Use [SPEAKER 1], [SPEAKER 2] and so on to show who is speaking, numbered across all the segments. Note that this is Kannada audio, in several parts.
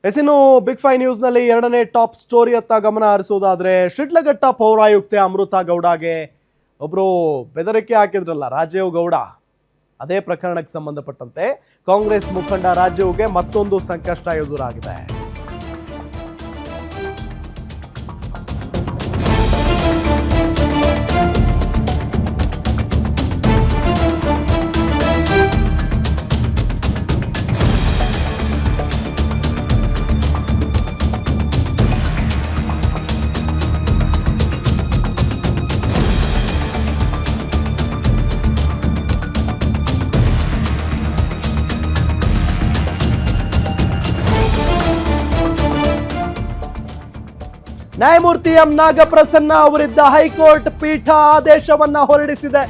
[SPEAKER 1] ಇನ್ನು ಬಿಗ್ ಫೈ ನ್ಯೂಸ್ ನಲ್ಲಿ ಎರಡನೇ ಟಾಪ್ ಸ್ಟೋರಿ ಅತ್ತ ಗಮನ ಹರಿಸೋದಾದ್ರೆ ಶಿಡ್ಲಘಟ್ಟ ಪೌರಾಯುಕ್ತೆ ಅಮೃತ ಗೌಡಗೆ ಒಬ್ರು ಬೆದರಿಕೆ ಹಾಕಿದ್ರಲ್ಲ ರಾಜೀವ್ ಗೌಡ. ಅದೇ ಪ್ರಕರಣಕ್ಕೆ ಸಂಬಂಧಪಟ್ಟಂತೆ ಕಾಂಗ್ರೆಸ್ ಮುಖಂಡ ರಾಜೀವ್ಗೆ ಮತ್ತೊಂದು ಸಂಕಷ್ಟ ಎದುರಾಗಿದೆ. ನ್ಯಾಯಮೂರ್ತಿ ಎಂ ನಾಗಪ್ರಸನ್ನ ಅವರಿದ್ದ ಹೈಕೋರ್ಟ್ ಪೀಠ ಆದೇಶವನ್ನ ಹೊರಡಿಸಿದೆ.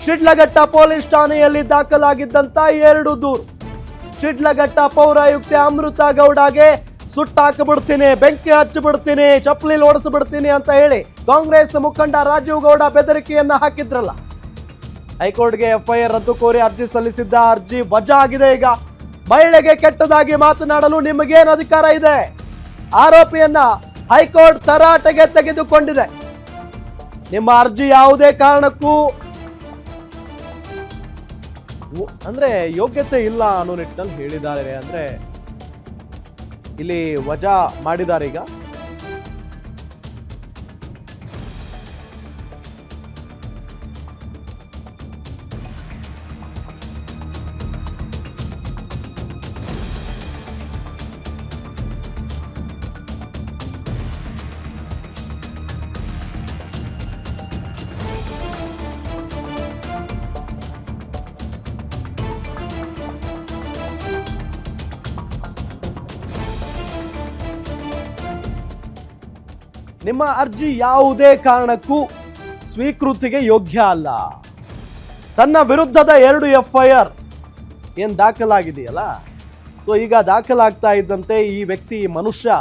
[SPEAKER 1] ಶಿಡ್ಲಘಟ್ಟ ಪೊಲೀಸ್ ಠಾಣೆಯಲ್ಲಿ ದಾಖಲಾಗಿದ್ದಂತ 2 ದೂರು. ಶಿಡ್ಲಘಟ್ಟ ಪೌರಾಯುಕ್ತೆ ಅಮೃತ ಗೌಡಗೆ ಸುಟ್ಟಾಕಿಬಿಡ್ತೀನಿ, ಬೆಂಕಿ ಹಚ್ಚಿಬಿಡ್ತೀನಿ, ಚಪ್ಪಲಿ ಓಡಿಸ್ಬಿಡ್ತೀನಿ ಅಂತ ಹೇಳಿ ಕಾಂಗ್ರೆಸ್ ಮುಖಂಡ ರಾಜೀವ್ ಗೌಡ ಬೆದರಿಕೆಯನ್ನ ಹಾಕಿದ್ರಲ್ಲ. ಹೈಕೋರ್ಟ್ಗೆ ಎಫ್ಐಆರ್ ರದ್ದು ಕೋರಿ ಅರ್ಜಿ ಸಲ್ಲಿಸಿದ್ದ ಅರ್ಜಿ ವಜಾ ಆಗಿದೆ. ಈಗ ಮಹಿಳೆಗೆ ಕೆಟ್ಟದಾಗಿ ಮಾತನಾಡಲು ನಿಮಗೇನು ಅಧಿಕಾರ ಇದೆ? ಆರೋಪಿಯನ್ನ ಹೈಕೋರ್ಟ್ ತರಾಟೆಗೆ ತೆಗೆದುಕೊಂಡಿದೆ. ನಿಮ್ಮ ಅರ್ಜಿ ಯಾವುದೇ ಕಾರಣಕ್ಕೂ ಅಂದ್ರೆ ಯೋಗ್ಯತೆ ಇಲ್ಲ ಅನ್ನೋ ನಿಟ್ಟಿನಲ್ಲಿ ಹೇಳಿದ್ದಾರೆ. ಅಂದ್ರೆ ಇಲ್ಲಿ ವಜಾ ಮಾಡಿದ್ದಾರೆ. ಈಗ ನಿಮ್ಮ ಅರ್ಜಿ ಯಾವುದೇ ಕಾರಣಕ್ಕೂ ಸ್ವೀಕೃತಿಗೆ ಯೋಗ್ಯ ಅಲ್ಲ. ತನ್ನ ವಿರುದ್ಧದ 2 ಎಫ್ಐಆರ್ ಏನು ದಾಖಲಾಗಿದೆಯಲ್ಲ, ಸೊ ಈಗ ದಾಖಲಾಗ್ತಾ ಇದ್ದಂತೆ ಈ ವ್ಯಕ್ತಿ ಮನುಷ್ಯ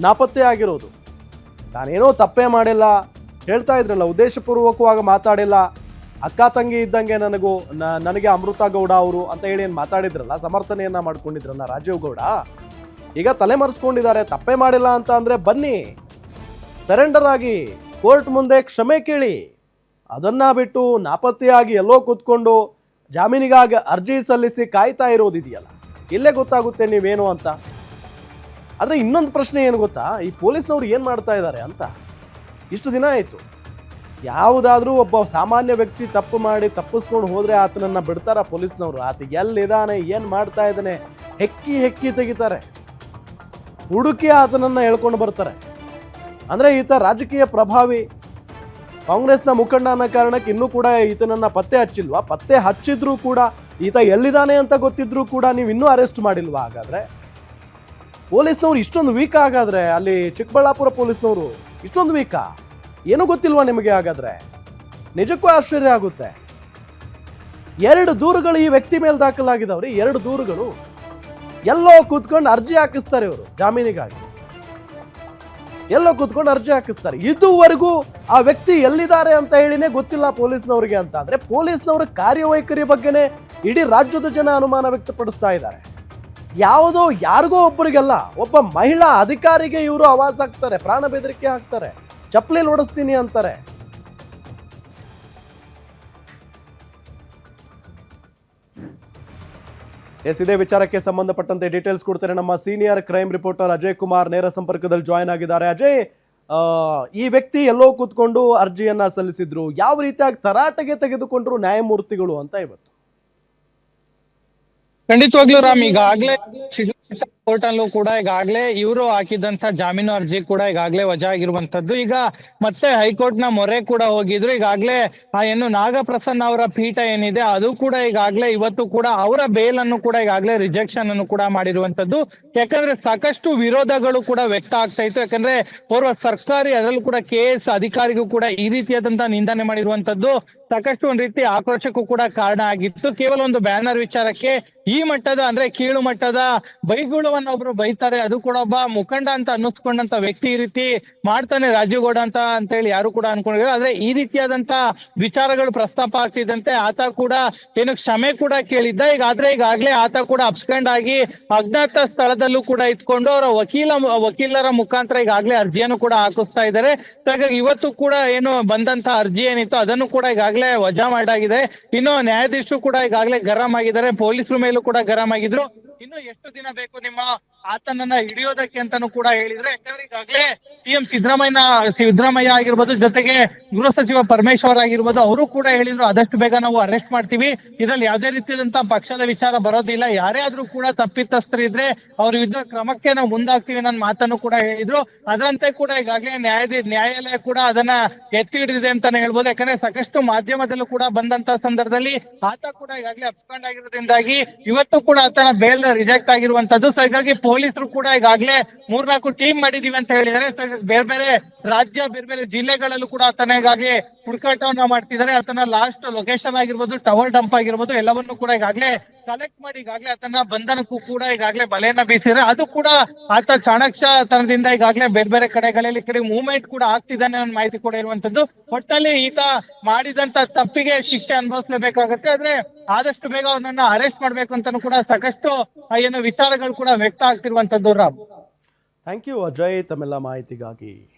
[SPEAKER 1] ನಾಪತ್ತೆ ಆಗಿರೋದು. ನಾನೇನೋ ತಪ್ಪೇ ಮಾಡಿಲ್ಲ, ಹೇಳ್ತಾ ಇದ್ರಲ್ಲ ಉದ್ದೇಶಪೂರ್ವಕವಾಗಿ ಮಾತಾಡಿಲ್ಲ, ಅಕ್ಕ ತಂಗಿ ಇದ್ದಂಗೆ ನನಗೆ ಅಮೃತ ಗೌಡ ಅವರು ಅಂತ ಹೇಳಿ ಏನು ಮಾತಾಡಿದ್ರಲ್ಲ, ಸಮರ್ಥನೆಯನ್ನ ಮಾಡ್ಕೊಂಡಿದ್ರಲ್ಲ ರಾಜೀವ್ ಗೌಡ, ಈಗ ತಲೆಮರೆಸ್ಕೊಂಡಿದ್ದಾರೆ. ತಪ್ಪೇ ಮಾಡಿಲ್ಲ ಅಂತ ಅಂದ್ರೆ ಬನ್ನಿ ಸರೆಂಡರ್ ಆಗಿ ಕೋರ್ಟ್ ಮುಂದೆ ಕ್ಷಮೆ ಕೇಳಿ. ಅದನ್ನ ಬಿಟ್ಟು ನಾಪತ್ತೆಯಾಗಿ ಎಲ್ಲೋ ಕೂತ್ಕೊಂಡು ಜಾಮೀನಿಗಾಗಿ ಅರ್ಜಿ ಸಲ್ಲಿಸಿ ಕಾಯ್ತಾ ಇರೋದಿದೆಯಲ್ಲ, ಇಲ್ಲೇ ಗೊತ್ತಾಗುತ್ತೆ ನೀವೇನು ಅಂತ. ಆದರೆ ಇನ್ನೊಂದು ಪ್ರಶ್ನೆ ಏನು ಗೊತ್ತಾ, ಈ ಪೊಲೀಸ್ನವ್ರು ಏನು ಮಾಡ್ತಾ ಇದ್ದಾರೆ ಅಂತ. ಇಷ್ಟು ದಿನ ಆಯಿತು, ಯಾವುದಾದ್ರೂ ಒಬ್ಬ ಸಾಮಾನ್ಯ ವ್ಯಕ್ತಿ ತಪ್ಪು ಮಾಡಿ ತಪ್ಪಿಸ್ಕೊಂಡು ಹೋದರೆ ಆತನನ್ನು ಬಿಡ್ತಾರ ಪೊಲೀಸ್ನವರು? ಆತ ಎಲ್ಲಿದ್ದಾನೆ, ಏನು ಮಾಡ್ತಾ ಇದ್ದಾನೆ ಹೆಕ್ಕಿ ತೆಗಿತಾರೆ, ಹುಡುಕಿ ಆತನನ್ನು ಹೇಳ್ಕೊಂಡು ಬರ್ತಾರೆ. ಅಂದರೆ ಈತ ರಾಜಕೀಯ ಪ್ರಭಾವಿ, ಕಾಂಗ್ರೆಸ್ನ ಮುಖಂಡ ಅನ್ನೋ ಕಾರಣಕ್ಕೆ ಇನ್ನೂ ಕೂಡ ಈತನನ್ನು ಪತ್ತೆ ಹಚ್ಚಿಲ್ವಾ? ಪತ್ತೆ ಹಚ್ಚಿದ್ರೂ ಕೂಡ ಈತ ಎಲ್ಲಿದ್ದಾನೆ ಅಂತ ಗೊತ್ತಿದ್ರೂ ಕೂಡ ನೀವು ಇನ್ನೂ ಅರೆಸ್ಟ್ ಮಾಡಿಲ್ವಾ? ಹಾಗಾದರೆ ಪೊಲೀಸ್ನವ್ರು ಇಷ್ಟೊಂದು ವೀಕ್ ಹಾಗಾದರೆ, ಅಲ್ಲಿ ಚಿಕ್ಕಬಳ್ಳಾಪುರ ಪೊಲೀಸ್ನವರು ಇಷ್ಟೊಂದು ವೀಕಾ? ಏನೂ ಗೊತ್ತಿಲ್ವಾ ನಿಮಗೆ? ಹಾಗಾದರೆ ನಿಜಕ್ಕೂ ಆಶ್ಚರ್ಯ ಆಗುತ್ತೆ. 2 ದೂರುಗಳು ಈ ವ್ಯಕ್ತಿ ಮೇಲೆ ದಾಖಲಾಗಿದ್ದಾವ್ರಿ. 2 ದೂರುಗಳು ಎಲ್ಲೋ ಕೂತ್ಕೊಂಡು ಅರ್ಜಿ ಹಾಕಿಸ್ತಾರೆ ಇವರು ಜಾಮೀನಿಗಾಗಿ, ಎಲ್ಲೋ ಕೂತ್ಕೊಂಡು ಅರ್ಜಿ ಹಾಕಿಸ್ತಾರೆ. ಇದುವರೆಗೂ ಆ ವ್ಯಕ್ತಿ ಎಲ್ಲಿದ್ದಾರೆ ಅಂತ ಹೇಳಿನೇ ಗೊತ್ತಿಲ್ಲ ಪೊಲೀಸ್ನವ್ರಿಗೆ ಅಂತ ಅಂದ್ರೆ ಪೊಲೀಸ್ನವರ ಕಾರ್ಯವೈಖರಿ ಬಗ್ಗೆನೇ ಇಡೀ ರಾಜ್ಯದ ಜನ ಅನುಮಾನ ವ್ಯಕ್ತಪಡಿಸ್ತಾ ಇದ್ದಾರೆ. ಯಾವುದೋ ಯಾರಿಗೋ ಒಬ್ಬರಿಗೆಲ್ಲ, ಒಬ್ಬ ಮಹಿಳಾ ಅಧಿಕಾರಿಗೆ ಇವರು ಆವಾಜ್ ಹಾಕ್ತಾರೆ, ಪ್ರಾಣ ಬೆದರಿಕೆ ಹಾಕ್ತಾರೆ, ಚಪ್ಪಲಿ ಓಡಿಸ್ತೀನಿ ಅಂತಾರೆ. ಇದೇ ವಿಚಾರಕ್ಕೆ ಸಂಬಂಧಪಟ್ಟಂತೆ ಡೀಟೇಲ್ಸ್ ಕೊಡ್ತಾರೆ ನಮ್ಮ senior crime reporter Ajay Kumar, ನೇರ ಸಂಪರ್ಕದಲ್ಲಿ ಜಾಯ್ನ್ ಆಗಿದ್ದಾರೆ. ಅಜಯ್, ಈ ವ್ಯಕ್ತಿ ಎಲ್ಲೋ ಕೂತ್ಕೊಂಡು ಅರ್ಜಿಯನ್ನ ಸಲ್ಲಿಸಿದ್ರು, ಯಾವ ರೀತಿಯಾಗಿ ತರಾಟೆಗೆ ತೆಗೆದುಕೊಂಡ್ರು ನ್ಯಾಯಮೂರ್ತಿಗಳು ಅಂತ ಇವತ್ತು?
[SPEAKER 2] ಖಂಡಿತವಾಗ್ಲೂ ರಾಮ್, ಈಗಾಗ್ಲೇ ಕೋರ್ಟ್ ಅಲ್ಲೂ ಕೂಡ ಈಗಾಗ್ಲೇ ಇವರು ಹಾಕಿದಂತ ಜಾಮೀನು ಅರ್ಜಿ ಕೂಡ ಈಗಾಗ್ಲೇ ವಜಾ ಆಗಿರುವಂತದ್ದು. ಈಗ ಮತ್ತೆ ಹೈಕೋರ್ಟ್ ನ ಮೊರೆ ಕೂಡ ಹೋಗಿದ್ರು. ಈಗಾಗ್ಲೇ ಏನು ನಾಗಪ್ರಸನ್ನ ಅವರ ಪೀಠ ಏನಿದೆ ಅದು ಕೂಡ ಈಗಾಗ್ಲೇ ಇವತ್ತು ಕೂಡ ಅವರ ಬೇಲ್ ಅನ್ನು ಕೂಡ ಈಗಾಗ್ಲೇ ರಿಜೆಕ್ಷನ್ ಅನ್ನು ಕೂಡ ಮಾಡಿರುವಂತದ್ದು. ಯಾಕಂದ್ರೆ ಸಾಕಷ್ಟು ವಿರೋಧಗಳು ಕೂಡ ವ್ಯಕ್ತ ಆಗ್ತಾ ಇತ್ತು. ಯಾಕಂದ್ರೆ ಓರ್ವ ಸರ್ಕಾರಿ, ಅದರಲ್ಲೂ ಕೂಡ KS ಅಧಿಕಾರಿಗೂ ಕೂಡ ಈ ರೀತಿಯಾದಂತಹ ನಿಂದನೆ ಮಾಡಿರುವಂತದ್ದು ಸಾಕಷ್ಟು ಒಂದ್ ರೀತಿ ಆಕ್ರೋಶಕ್ಕೂ ಕೂಡ ಕಾರಣ ಆಗಿತ್ತು. ಕೇವಲ ಒಂದು ಬ್ಯಾನರ್ ವಿಚಾರಕ್ಕೆ ಈ ಮಟ್ಟದ ಅಂದ್ರೆ ಕೀಳು ಮಟ್ಟದ ಬೈಗುಳು ವಿಚಾರವನ್ನ ಒಬ್ರು ಬೈತಾರೆ, ಅದು ಕೂಡ ಒಬ್ಬ ಮುಖಂಡ ಅಂತ ಅನ್ನಿಸ್ಕೊಂಡಂತ ವ್ಯಕ್ತಿ ಈ ರೀತಿ ಮಾಡ್ತಾನೆ ರಾಜೀವ್ ಗೌಡ ಅಂತ ಹೇಳಿ ಯಾರು ಕೂಡ ಅನ್ಕೊಂಡಿಲ್ಲ. ಆದ್ರೆ ಈ ರೀತಿಯಾದಂತ ವಿಚಾರಗಳು ಪ್ರಸ್ತಾಪ ಆಗ್ತಿದ್ದಂತೆ ಆತ ಕೂಡ ಏನು ಕ್ಷಮೆ ಕೂಡ ಕೇಳಿದ್ದ. ಈಗಾಗ್ಲೇ ಆತ ಕೂಡ ಅಬ್ಸ್ಕಂಡ್ ಆಗಿ ಅಜ್ಞಾತ ಸ್ಥಳದಲ್ಲೂ ಕೂಡ ಇದ್ಕೊಂಡು ಅವರ ವಕೀಲರ ಮುಖಾಂತರ ಈಗಾಗ್ಲೇ ಅರ್ಜಿಯನ್ನು ಕೂಡ ಹಾಕಿಸ್ತಾ ಇದ್ದಾರೆ. ಹಾಗಾಗಿ ಇವತ್ತು ಕೂಡ ಏನು ಬಂದಂತ ಅರ್ಜಿ ಏನಿತ್ತು ಅದನ್ನು ಕೂಡ ಈಗಾಗ್ಲೇ ವಜಾ ಮಾಡಾಗಿದೆ. ಇನ್ನು ನ್ಯಾಯಾಧೀಶರು ಕೂಡ ಈಗಾಗ್ಲೇ ಗರಂ ಆಗಿದ್ದಾರೆ, ಪೊಲೀಸರ ಮೇಲೂ ಕೂಡ ಗರಂ ಆಗಿದ್ರು. ಇನ್ನು ಎಷ್ಟು ದಿನ ಬೇಕು ನಿಮ್ಮ ಆತನನ್ನ ಹಿಡಿಯೋದಕ್ಕೆ ಅಂತಾನು ಕೂಡ ಹೇಳಿದ್ರೆ, ಯಾಕಂದ್ರೆ ಈಗಾಗಲೇ ಸಿಎಂ ಸಿದ್ದರಾಮಯ್ಯ ಆಗಿರ್ಬೋದು, ಜೊತೆಗೆ ಗೃಹ ಸಚಿವ ಪರಮೇಶ್ವರ್ ಆಗಿರ್ಬೋದು, ಅವರು ಕೂಡ ಹೇಳಿದ್ರು ಆದಷ್ಟು ಬೇಗ ನಾವು ಅರೆಸ್ಟ್ ಮಾಡ್ತೀವಿ, ಇದ್ರಲ್ಲಿ ಯಾವುದೇ ರೀತಿಯಾದಂತ ಪಕ್ಷದ ವಿಚಾರ ಬರೋದಿಲ್ಲ, ಯಾರೇ ಆದ್ರೂ ಕೂಡ ತಪ್ಪಿತಸ್ಥರಿದ್ರೆ ಅವ್ರ ವಿರುದ್ಧ ಕ್ರಮಕ್ಕೆ ನಾವು ಮುಂದಾಗ್ತೀವಿ ನನ್ನ ಮಾತನ್ನು ಕೂಡ ಹೇಳಿದ್ರು. ಅದರಂತೆ ಕೂಡ ಈಗಾಗಲೇ ನ್ಯಾಯಾಲಯ ಕೂಡ ಅದನ್ನ ಎತ್ತಿ ಹಿಡಿದಿದೆ ಅಂತಾನೆ ಹೇಳ್ಬೋದು. ಯಾಕಂದ್ರೆ ಸಾಕಷ್ಟು ಮಾಧ್ಯಮದಲ್ಲೂ ಕೂಡ ಬಂದಂತ ಸಂದರ್ಭದಲ್ಲಿ ಆತ ಕೂಡ ಈಗಾಗಲೇ ಅಪ್ಸ್ಕೊಂಡ್ ಆಗಿರೋದ್ರಿಂದಾಗಿ ಇವತ್ತು ಕೂಡ ಆತನ ಬೇಲ್ ರಿಜೆಕ್ಟ್ ಆಗಿರುವಂತದ್ದು. ಸೊ ಹೀಗಾಗಿ ಪೊಲೀಸರು ಕೂಡ ಈಗಾಗಲೇ 3-4 ಟೀಮ್ ಮಾಡಿದೀವಿ ಅಂತ ಹೇಳಿದ್ದಾರೆ. ಸೊ ಬೇರೆ ಬೇರೆ ರಾಜ್ಯ, ಬೇರೆ ಬೇರೆ ಜಿಲ್ಲೆಗಳಲ್ಲೂ ಕೂಡ ಆತನ ಈಗಾಗಲೇ ಹುಡುಕಾಟವನ್ನ ಮಾಡ್ತಿದ್ದಾರೆ. ಆತನ ಲಾಸ್ಟ್ ಲೊಕೇಶನ್ ಆಗಿರ್ಬೋದು, ಟವರ್ ಡಂಪ್ ಆಗಿರ್ಬೋದು, ಎಲ್ಲವನ್ನು ಕೂಡ ಈಗಾಗಲೇ ಕಲೆಕ್ಟ್ ಮಾಡಿ ಈಗಾಗಲೇ ಆತನ ಬಂಧನಕ್ಕೂ ಕೂಡ ಈಗಾಗಲೇ ಬಲೆಯನ್ನ ಬೀಸಿದ್ರೆ, ಅದು ಕೂಡ ಆತ ಚಾಣಕ್ಷತನದಿಂದ ಈಗಾಗಲೇ ಬೇರೆ ಬೇರೆ ಕಡೆಗಳಲ್ಲಿ ಮೂವ್ಮೆಂಟ್ ಕೂಡ ಆಗ್ತಿದ್ದಾನೆ ಅನ್ನೋ ಮಾಹಿತಿ ಕೂಡ ಇರುವಂತದ್ದು. ಒಟ್ಟಲ್ಲಿ ಈತ ಮಾಡಿದಂತ ತಪ್ಪಿಗೆ ಶಿಕ್ಷೆ ಅನುಭವಿಸಲೇಬೇಕಾಗುತ್ತೆ. ಆದ್ರೆ ಆದಷ್ಟು ಬೇಗ ಅವನನ್ನ ಅರೆಸ್ಟ್ ಮಾಡ್ಬೇಕು ಅಂತಾನು ಕೂಡ ಸಾಕಷ್ಟು ಏನು ವಿಚಾರಗಳು ಕೂಡ ವ್ಯಕ್ತ ಆಗ್ತಿರುವಂತದ್ದು. ರಾಮ್,
[SPEAKER 1] ಥ್ಯಾಂಕ್ ಯು ಅಜಯ್ ತಮ್ಮೆಲ್ಲ ಮಾಹಿತಿಗಾಗಿ.